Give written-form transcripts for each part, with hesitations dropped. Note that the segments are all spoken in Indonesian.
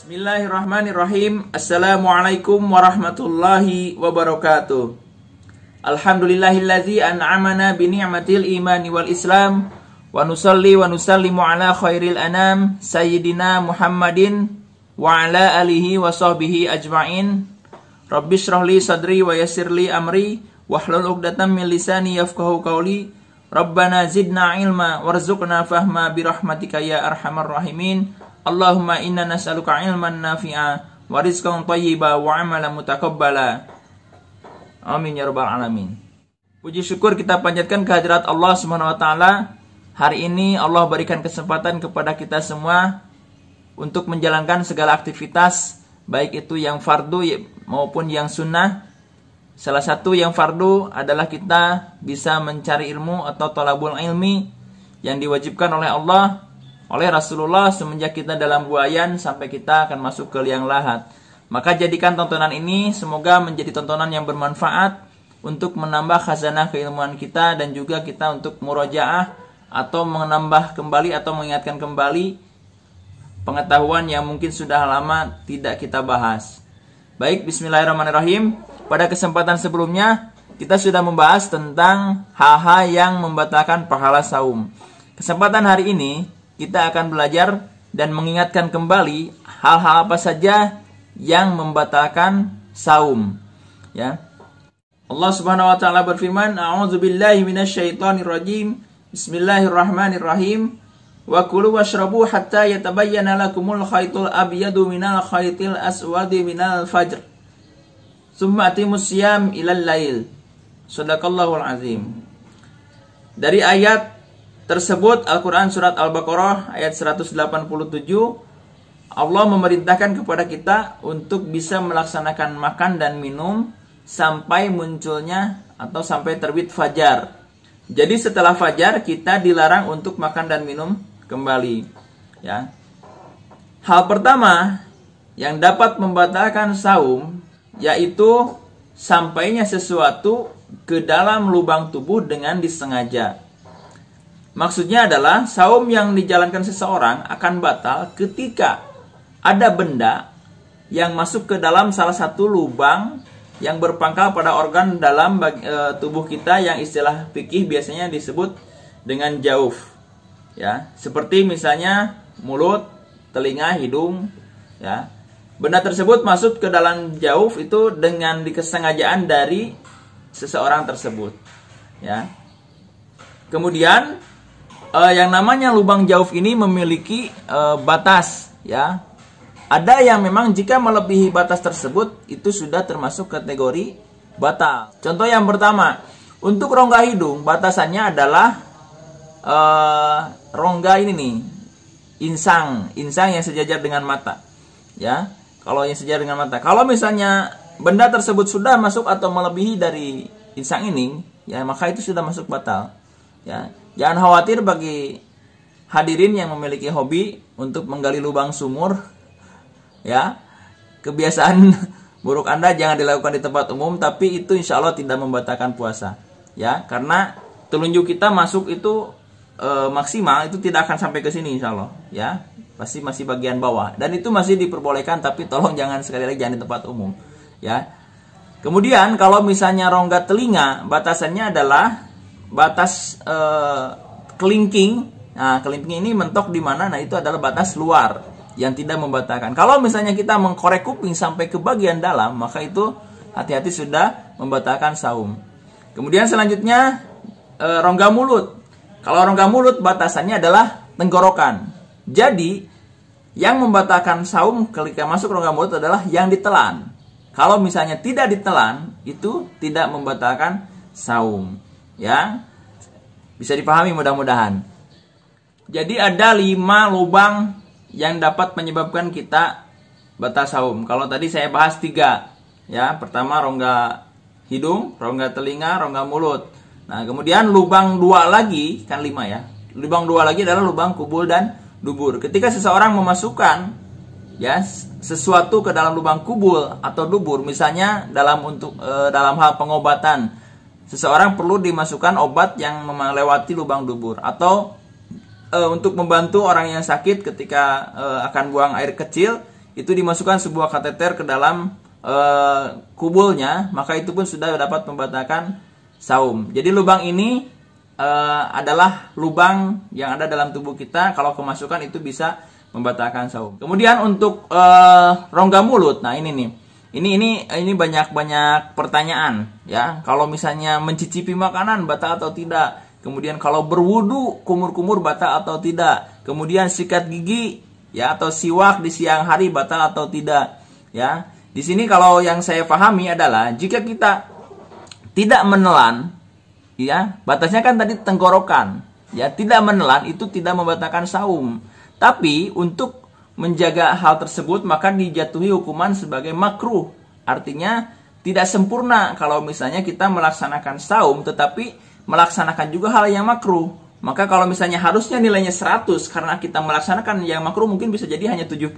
Bismillahirrahmanirrahim. Assalamualaikum warahmatullahi wabarakatuh. Alhamdulillahillazi an'amana bi ni'matil imani wal islam wa nusalli wa nusallimu ala khairil anam sayyidina Muhammadin wa ala alihi wa sahbihi ajma'in. Rabbi shrah li sadri wa yassir li amri wahlul 'uqdatam min lisani yafqahu qawli. Rabbana zidna ilma warzuqna fahma bi rahmatika ya arhamar rahimin. Allahumma inna nas'aluka ilman nafi'a wa rizqan thayyiba wa amalan mutaqabbala. Amin ya rabbal alamin. Puji syukur kita panjatkan kehadirat Allah Subhanahu wa taala. Hari ini Allah berikan kesempatan kepada kita semua untuk menjalankan segala aktivitas, baik itu yang fardu maupun yang sunnah. Salah satu yang fardu adalah kita bisa mencari ilmu atau thalabul ilmi yang diwajibkan oleh Allah, oleh Rasulullah semenjak kita dalam buayan sampai kita akan masuk ke liang lahat. Maka jadikan tontonan ini semoga menjadi tontonan yang bermanfaat untuk menambah khazanah keilmuan kita dan juga kita untuk murojaah atau menambah kembali atau mengingatkan kembali pengetahuan yang mungkin sudah lama tidak kita bahas. Baik, bismillahirrahmanirrahim. Pada kesempatan sebelumnya kita sudah membahas tentang hal-hal yang membatalkan pahala saum. Kesempatan hari ini kita akan belajar dan mengingatkan kembali hal-hal apa saja yang membatalkan saum. Ya. Allah Subhanahu wa taala berfirman, "A'udzubillahi minasyaitonirrajim. Bismillahirrahmanirrahim. Wa kulu washrabu hatta yatabayyana lakumul khaytul abyadu minal khaytil aswadi minal fajr. Tsumma atimus siyam ilal lail." Shadaqallahul azim. Dari ayat tersebut Al-Quran Surat Al-Baqarah ayat 187, Allah memerintahkan kepada kita untuk bisa melaksanakan makan dan minum sampai munculnya atau sampai terbit fajar. Jadi setelah fajar kita dilarang untuk makan dan minum kembali. Ya. Hal pertama yang dapat membatalkan saum yaitu sampainya sesuatu ke dalam lubang tubuh dengan disengaja. Maksudnya adalah saum yang dijalankan seseorang akan batal ketika ada benda yang masuk ke dalam salah satu lubang yang berpangkal pada organ dalam tubuh kita yang istilah fikih biasanya disebut dengan jauf. Ya, seperti misalnya mulut, telinga, hidung, ya. Benda tersebut masuk ke dalam jauf itu dengan kesengajaan dari seseorang tersebut, ya. Kemudian yang namanya lubang jauf ini memiliki batas, ya. Ada yang memang jika melebihi batas tersebut itu sudah termasuk kategori batal. Contoh yang pertama, untuk rongga hidung batasannya adalah rongga ini nih, insang yang sejajar dengan mata, ya. Kalau yang sejajar dengan mata, kalau misalnya benda tersebut sudah masuk atau melebihi dari insang ini, ya maka itu sudah masuk batal, ya. Jangan khawatir bagi hadirin yang memiliki hobi untuk menggali lubang sumur, ya. Kebiasaan buruk Anda jangan dilakukan di tempat umum, tapi itu insya Allah tidak membatalkan puasa, ya. Karena telunjuk kita masuk itu maksimal itu tidak akan sampai ke sini insya Allah, ya. Pasti masih bagian bawah dan itu masih diperbolehkan, tapi tolong jangan sekali lagi jangan di tempat umum, ya. Kemudian kalau misalnya rongga telinga batasannya adalah batas kelingking. Nah, kelingking ini mentok di mana? Nah, itu adalah batas luar yang tidak membatalkan. Kalau misalnya kita mengkorek kuping sampai ke bagian dalam, maka itu hati-hati sudah membatalkan saum. Kemudian selanjutnya rongga mulut. Kalau rongga mulut batasannya adalah tenggorokan. Jadi yang membatalkan saum ketika masuk rongga mulut adalah yang ditelan. Kalau misalnya tidak ditelan, itu tidak membatalkan saum. Ya, bisa dipahami mudah-mudahan. Jadi ada 5 lubang yang dapat menyebabkan kita batal saum. Kalau tadi saya bahas 3, ya. Pertama rongga hidung, rongga telinga, rongga mulut. Nah, kemudian lubang 2 lagi, kan 5 ya. Lubang 2 lagi adalah lubang kubul dan dubur. Ketika seseorang memasukkan ya sesuatu ke dalam lubang kubul atau dubur, misalnya dalam hal pengobatan, seseorang perlu dimasukkan obat yang melewati lubang dubur, atau untuk membantu orang yang sakit ketika akan buang air kecil, itu dimasukkan sebuah kateter ke dalam kubulnya, maka itu pun sudah dapat membatalkan saum. Jadi lubang ini adalah lubang yang ada dalam tubuh kita, kalau kemasukan itu bisa membatalkan saum. Kemudian untuk rongga mulut, nah ini nih. Ini banyak pertanyaan ya. Kalau misalnya mencicipi makanan batal atau tidak. Kemudian kalau berwudu kumur-kumur batal atau tidak. Kemudian sikat gigi ya atau siwak di siang hari batal atau tidak ya. Di sini kalau yang saya pahami adalah jika kita tidak menelan ya, batasnya kan tadi tenggorokan ya, tidak menelan itu tidak membatalkan saum. Tapi untuk menjaga hal tersebut maka dijatuhi hukuman sebagai makruh. Artinya tidak sempurna kalau misalnya kita melaksanakan saum tetapi melaksanakan juga hal yang makruh. Maka kalau misalnya harusnya nilainya 100 karena kita melaksanakan yang makruh mungkin bisa jadi hanya 70,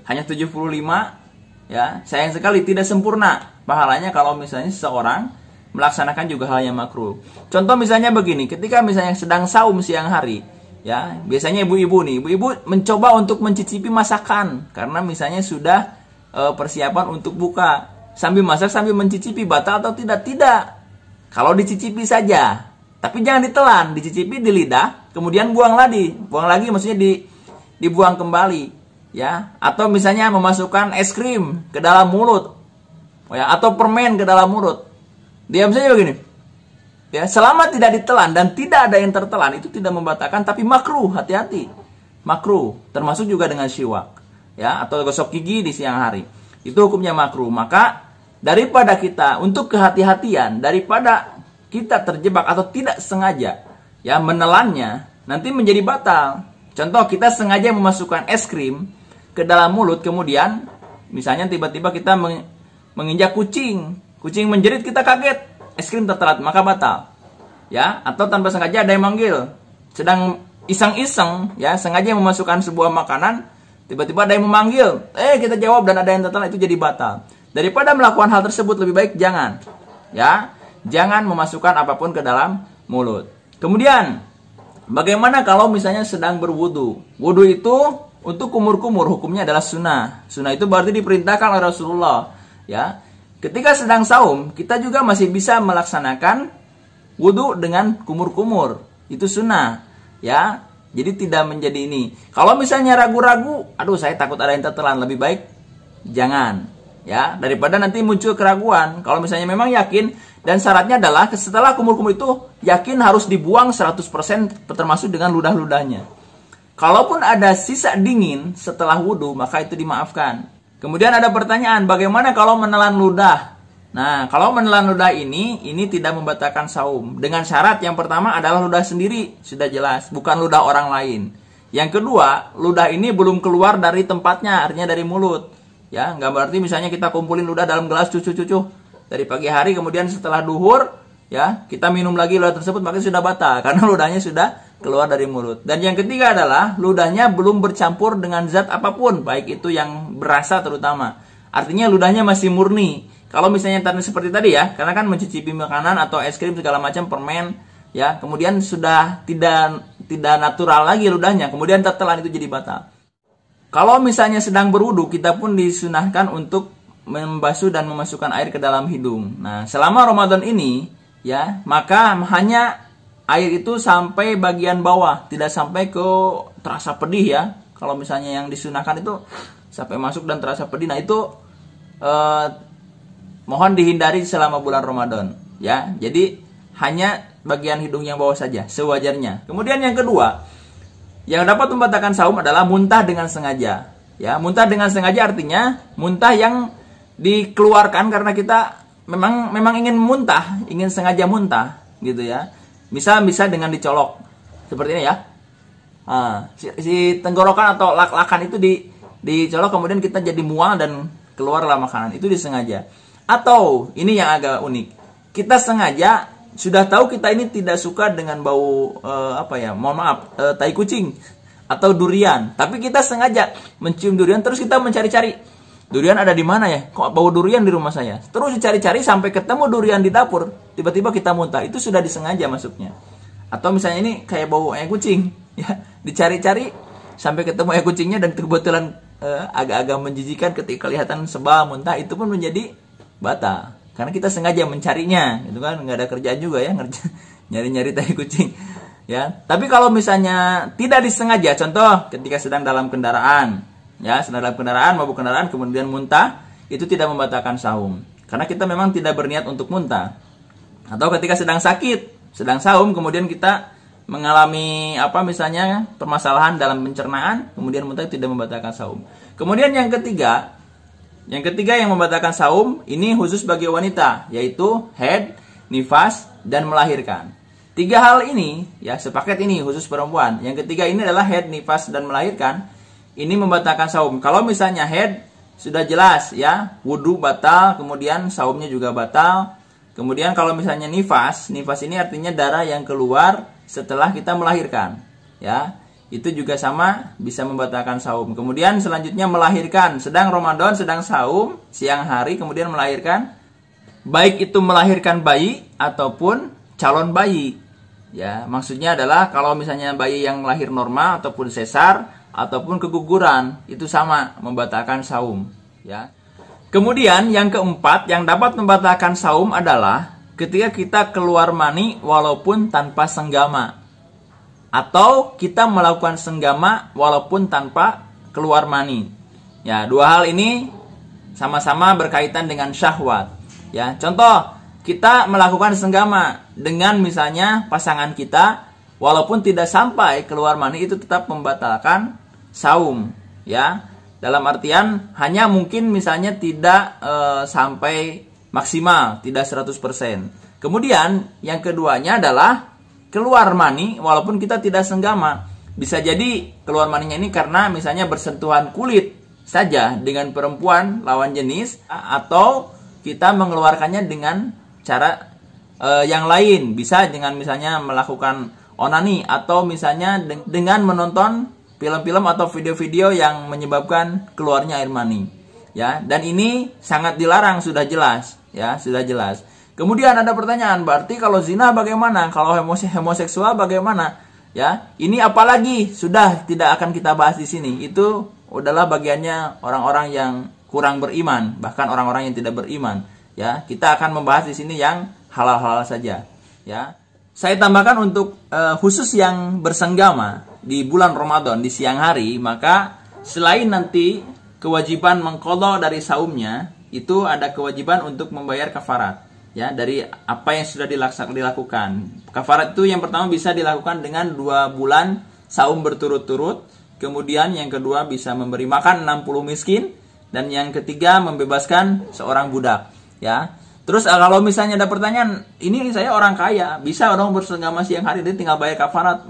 hanya 75 ya. Sayang sekali tidak sempurna pahalanya kalau misalnya seseorang melaksanakan juga hal yang makruh. Contoh misalnya begini, ketika misalnya sedang saum siang hari ya, biasanya ibu-ibu mencoba untuk mencicipi masakan karena misalnya sudah persiapan untuk buka, sambil masak sambil mencicipi, batal atau tidak? Tidak. Kalau dicicipi saja, tapi jangan ditelan, dicicipi di lidah, kemudian buang lagi maksudnya dibuang kembali ya. Atau misalnya memasukkan es krim ke dalam mulut ya, atau permen ke dalam mulut, diam saja begini. Ya, selama tidak ditelan dan tidak ada yang tertelan itu tidak membatalkan, tapi makruh, hati-hati. Makruh, termasuk juga dengan siwak, ya, atau gosok gigi di siang hari. Itu hukumnya makruh. Maka daripada kita untuk kehati-hatian, daripada kita terjebak atau tidak sengaja ya menelannya, nanti menjadi batal. Contoh, kita sengaja memasukkan es krim ke dalam mulut, kemudian misalnya tiba-tiba kita menginjak kucing menjerit, kita kaget, es krim tertelan, maka batal ya. Atau tanpa sengaja ada yang manggil, sedang iseng-iseng ya, sengaja memasukkan sebuah makanan, tiba-tiba ada yang memanggil, kita jawab dan ada yang tertelan, itu jadi batal. Daripada melakukan hal tersebut lebih baik jangan ya, jangan memasukkan apapun ke dalam mulut. Kemudian bagaimana kalau misalnya sedang berwudu? Wudu itu untuk kumur-kumur hukumnya adalah sunnah. Sunnah itu berarti diperintahkan oleh Rasulullah ya. Ketika sedang saum, kita juga masih bisa melaksanakan wudu dengan kumur-kumur. Itu sunnah, ya. Jadi tidak menjadi ini. Kalau misalnya ragu-ragu, aduh saya takut ada yang tertelan, lebih baik jangan, ya. Daripada nanti muncul keraguan. Kalau misalnya memang yakin, dan syaratnya adalah setelah kumur-kumur itu yakin harus dibuang 100% termasuk dengan ludah-ludahnya. Kalaupun ada sisa dingin setelah wudu, maka itu dimaafkan. Kemudian ada pertanyaan, bagaimana kalau menelan ludah? Nah, kalau menelan ludah ini tidak membatalkan saum. Dengan syarat yang pertama adalah ludah sendiri, sudah jelas, bukan ludah orang lain. Yang kedua, ludah ini belum keluar dari tempatnya, artinya dari mulut. Ya, nggak berarti misalnya kita kumpulin ludah dalam gelas cucu-cucu dari pagi hari, kemudian setelah duhur, ya kita minum lagi ludah tersebut, maka sudah batal karena ludahnya sudah keluar dari mulut. Dan yang ketiga adalah ludahnya belum bercampur dengan zat apapun, baik itu yang berasa terutama. Artinya ludahnya masih murni. Kalau misalnya tadi seperti tadi ya, karena kan mencicipi makanan atau es krim segala macam, permen, ya, kemudian sudah tidak natural lagi ludahnya, kemudian tertelan, itu jadi batal. Kalau misalnya sedang berwudu, kita pun disunahkan untuk membasuh dan memasukkan air ke dalam hidung. Nah, selama Ramadan ini, ya, maka hanya air itu sampai bagian bawah, tidak sampai ke terasa pedih ya. Kalau misalnya yang disunahkan itu sampai masuk dan terasa pedih, nah itu mohon dihindari selama bulan Ramadan ya. Jadi hanya bagian hidung yang bawah saja, sewajarnya. Kemudian yang kedua, yang dapat membatalkan saum adalah muntah dengan sengaja. Ya, muntah dengan sengaja artinya muntah yang dikeluarkan karena kita memang ingin muntah, ingin sengaja muntah gitu ya. Bisa dengan dicolok seperti ini ya. Si tenggorokan atau lak-lakan itu dicolok, kemudian kita jadi mual dan keluarlah makanan, itu disengaja. Atau ini yang agak unik, kita sengaja sudah tahu kita ini tidak suka dengan bau tai kucing atau durian, tapi kita sengaja mencium durian, terus kita mencari-cari durian ada di mana ya, kok bau durian di rumah saya, terus dicari-cari sampai ketemu durian di dapur, tiba-tiba kita muntah, itu sudah disengaja masuknya. Atau misalnya ini kayak bau ayam kucing ya, dicari-cari sampai ketemu ayam kucingnya dan kebetulan agak-agak menjijikan ketika kelihatan sebal, muntah, itu pun menjadi batal. Karena kita sengaja mencarinya, itu kan nggak ada kerjaan juga ya, nyari-nyari tai kucing. Ya, tapi kalau misalnya tidak disengaja, contoh ketika sedang dalam kendaraan, ya, sedang dalam kendaraan, mabuk kendaraan, kemudian muntah, itu tidak membatalkan saum. Karena kita memang tidak berniat untuk muntah. Atau ketika sedang sakit, sedang saum, kemudian kita mengalami misalnya permasalahan dalam pencernaan, kemudian muntah, tidak membatalkan saum. Kemudian yang ketiga yang membatalkan saum ini khusus bagi wanita, yaitu haid, nifas, dan melahirkan. 3 hal ini ya, sepaket ini khusus perempuan. Yang ketiga ini adalah haid, nifas, dan melahirkan. Ini membatalkan saum. Kalau misalnya haid sudah jelas ya, wudu batal, kemudian saumnya juga batal. Kemudian kalau misalnya nifas ini artinya darah yang keluar setelah kita melahirkan, ya. Itu juga sama, bisa membatalkan saum. Kemudian selanjutnya melahirkan, sedang Ramadan, sedang saum, siang hari kemudian melahirkan, baik itu melahirkan bayi ataupun calon bayi. Ya, maksudnya adalah kalau misalnya bayi yang lahir normal ataupun sesar ataupun keguguran, itu sama membatalkan saum, ya. Kemudian yang keempat yang dapat membatalkan saum adalah ketika kita keluar mani walaupun tanpa senggama, atau kita melakukan senggama walaupun tanpa keluar mani. Ya, 2 hal ini sama-sama berkaitan dengan syahwat. Ya, contoh, kita melakukan senggama dengan misalnya pasangan kita walaupun tidak sampai keluar mani, itu tetap membatalkan saum, ya. Dalam artian hanya mungkin misalnya tidak sampai maksimal, tidak 100%. Kemudian yang keduanya adalah keluar mani walaupun kita tidak senggama. Bisa jadi keluar maninya ini karena misalnya bersentuhan kulit saja dengan perempuan lawan jenis, atau kita mengeluarkannya dengan cara yang lain. Bisa dengan misalnya melakukan onani, atau misalnya dengan menonton film-film atau video-video yang menyebabkan keluarnya air mani, ya. Dan ini sangat dilarang, sudah jelas, ya, sudah jelas. Kemudian ada pertanyaan, berarti kalau zina bagaimana? Kalau homoseksual bagaimana? Ya, ini apalagi sudah tidak akan kita bahas di sini. Itu adalah bagiannya orang-orang yang kurang beriman, bahkan orang-orang yang tidak beriman. Ya, kita akan membahas di sini yang halal-halal saja. Ya, saya tambahkan untuk khusus yang bersenggama di bulan Ramadan di siang hari, maka selain nanti kewajiban mengqadha dari saumnya, itu ada kewajiban untuk membayar kafarat, ya, dari apa yang sudah dilakukan. Kafarat itu yang pertama bisa dilakukan dengan 2 bulan saum berturut-turut, kemudian yang kedua bisa memberi makan 60 miskin, dan yang ketiga membebaskan seorang budak, ya. Terus kalau misalnya ada pertanyaan, ini saya orang kaya, bisa dong bersenggama siang hari, dia tinggal bayar kafarat,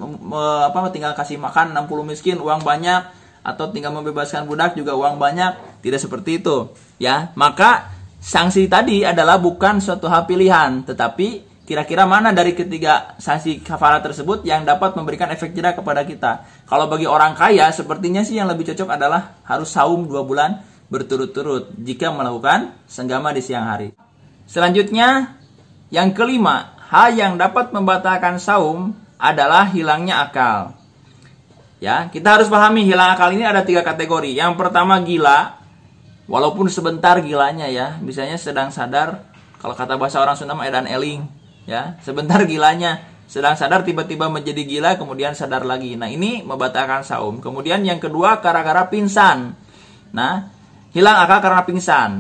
tinggal kasih makan 60 miskin, uang banyak, atau tinggal membebaskan budak juga uang banyak? Tidak seperti itu, ya. Maka sanksi tadi adalah bukan suatu hal pilihan, tetapi kira-kira mana dari ketiga sanksi kafarat tersebut yang dapat memberikan efek jera kepada kita. Kalau bagi orang kaya, sepertinya sih yang lebih cocok adalah harus saum 2 bulan berturut-turut jika melakukan senggama di siang hari. Selanjutnya, yang kelima, hal yang dapat membatalkan saum adalah hilangnya akal. Ya, kita harus pahami hilang akal ini ada 3 kategori. Yang pertama gila, walaupun sebentar gilanya ya, misalnya sedang sadar, kalau kata bahasa orang Sunda edan eling, ya, sebentar gilanya, sedang sadar tiba-tiba menjadi gila kemudian sadar lagi. Nah, ini membatalkan saum. Kemudian yang kedua gara-gara pingsan. Nah, hilang akal karena pingsan.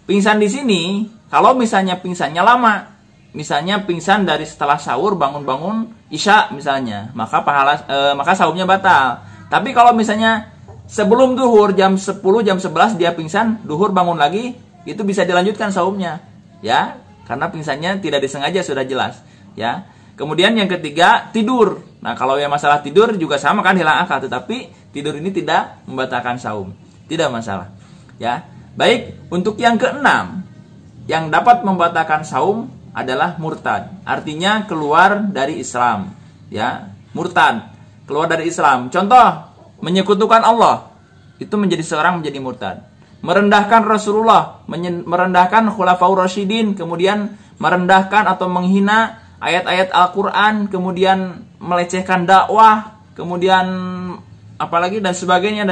Pingsan di sini kalau misalnya pingsannya lama, misalnya pingsan dari setelah sahur bangun-bangun isya misalnya, maka maka saumnya batal. Tapi kalau misalnya sebelum duhur jam 10, jam 11 dia pingsan, duhur bangun lagi, itu bisa dilanjutkan saumnya, ya, karena pingsannya tidak disengaja, sudah jelas, ya. Kemudian yang ketiga tidur. Nah, kalau yang masalah tidur juga sama kan, hilang akal, tetapi tidur ini tidak membatalkan saum, tidak masalah, ya. Baik, untuk yang keenam yang dapat membatalkan saum adalah murtad. Artinya keluar dari Islam, ya. Murtad, keluar dari Islam. Contoh, menyekutukan Allah, itu menjadi seorang menjadi murtad. Merendahkan Rasulullah, merendahkan Khulafaur Rasyidin, kemudian merendahkan atau menghina ayat-ayat Al-Quran, kemudian melecehkan dakwah, kemudian apalagi dan sebagainya.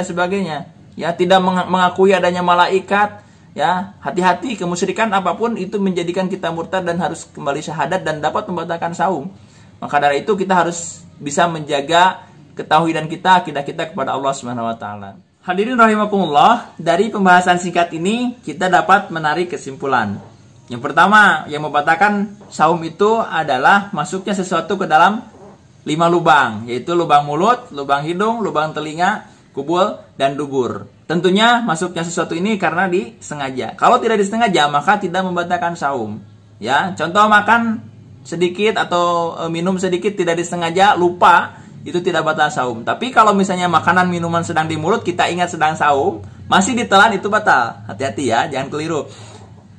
ya, tidak mengakui adanya malaikat, ya, hati-hati, kemusyrikan apapun itu menjadikan kita murtad dan harus kembali syahadat dan dapat membatalkan saum. Maka dari itu kita harus bisa menjaga ketauhidan kita, akidah kita kepada Allah Subhanahu wa taala. Hadirin rahimakumullah, dari pembahasan singkat ini kita dapat menarik kesimpulan. Yang pertama, yang membatalkan saum itu adalah masuknya sesuatu ke dalam 5 lubang, yaitu lubang mulut, lubang hidung, lubang telinga, kubul, dan dubur. Tentunya masuknya sesuatu ini karena disengaja. Kalau tidak disengaja, maka tidak membatalkan saum. Ya, contoh makan sedikit atau minum sedikit tidak disengaja, lupa, itu tidak batal saum. Tapi kalau misalnya makanan minuman sedang di mulut, kita ingat sedang saum, masih ditelan, itu batal. Hati-hati ya, jangan keliru.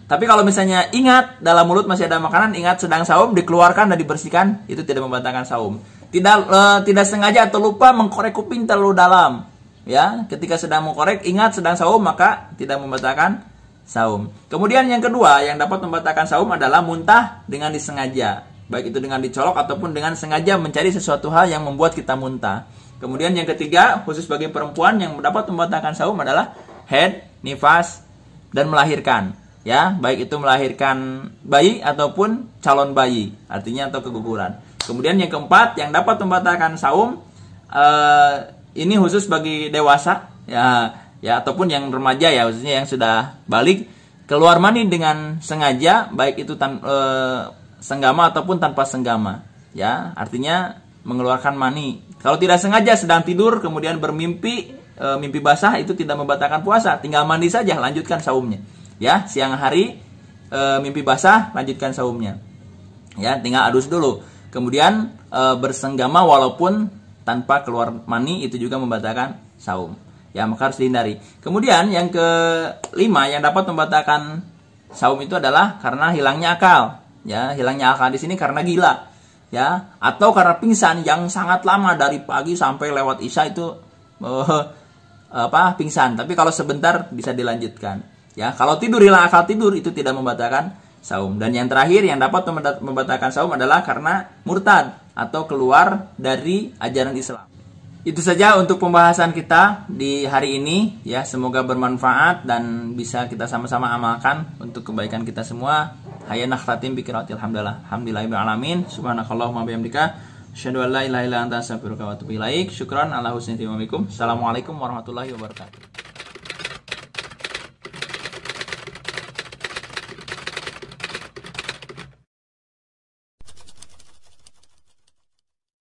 Tapi kalau misalnya ingat dalam mulut masih ada makanan, ingat sedang saum, dikeluarkan dan dibersihkan, itu tidak membatalkan saum. Tidak sengaja atau lupa mengkorek kuping terlalu dalam, ya, ketika sedang mengkorek ingat sedang saum, maka tidak membatalkan saum. Kemudian yang kedua yang dapat membatalkan saum adalah muntah dengan disengaja, baik itu dengan dicolok ataupun dengan sengaja mencari sesuatu hal yang membuat kita muntah. Kemudian yang ketiga, khusus bagi perempuan yang dapat membatalkan saum adalah haid, nifas, dan melahirkan, ya, baik itu melahirkan bayi ataupun calon bayi, artinya atau keguguran. Kemudian yang keempat yang dapat membatalkan saum, ini khusus bagi dewasa, ya ataupun yang remaja, ya, khususnya yang sudah balik, keluar mani dengan sengaja, baik itu senggama ataupun tanpa senggama, ya, artinya mengeluarkan mani. Kalau tidak sengaja sedang tidur kemudian bermimpi, mimpi basah, itu tidak membatalkan puasa, tinggal mandi saja, lanjutkan saumnya. Ya, siang hari mimpi basah, lanjutkan saumnya. Ya, tinggal adus dulu. Kemudian bersenggama walaupun tanpa keluar mani, itu juga membatalkan saum. Ya, maka harus dihindari. Kemudian yang kelima yang dapat membatalkan saum itu adalah karena hilangnya akal. Ya, hilangnya akal di sini karena gila, ya, atau karena pingsan yang sangat lama dari pagi sampai lewat isya itu pingsan. Tapi kalau sebentar bisa dilanjutkan. Ya, kalau tidur, hilang akal tidur, itu tidak membatalkan saum. Dan yang terakhir yang dapat membatalkan saum adalah karena murtad atau keluar dari ajaran Islam. Itu saja untuk pembahasan kita di hari ini, ya, semoga bermanfaat dan bisa kita sama-sama amalkan untuk kebaikan kita semua. Hayya nakhtatim bi qiraatil hamdalah. Alhamdulillahirabbil alamin. Subhanakallahumma bihamdika asyhadu an la ilaha illa anta astaghfiruka wa atubu ilaik. Syukran ala husni timikum. Assalamualaikum warahmatullahi wabarakatuh.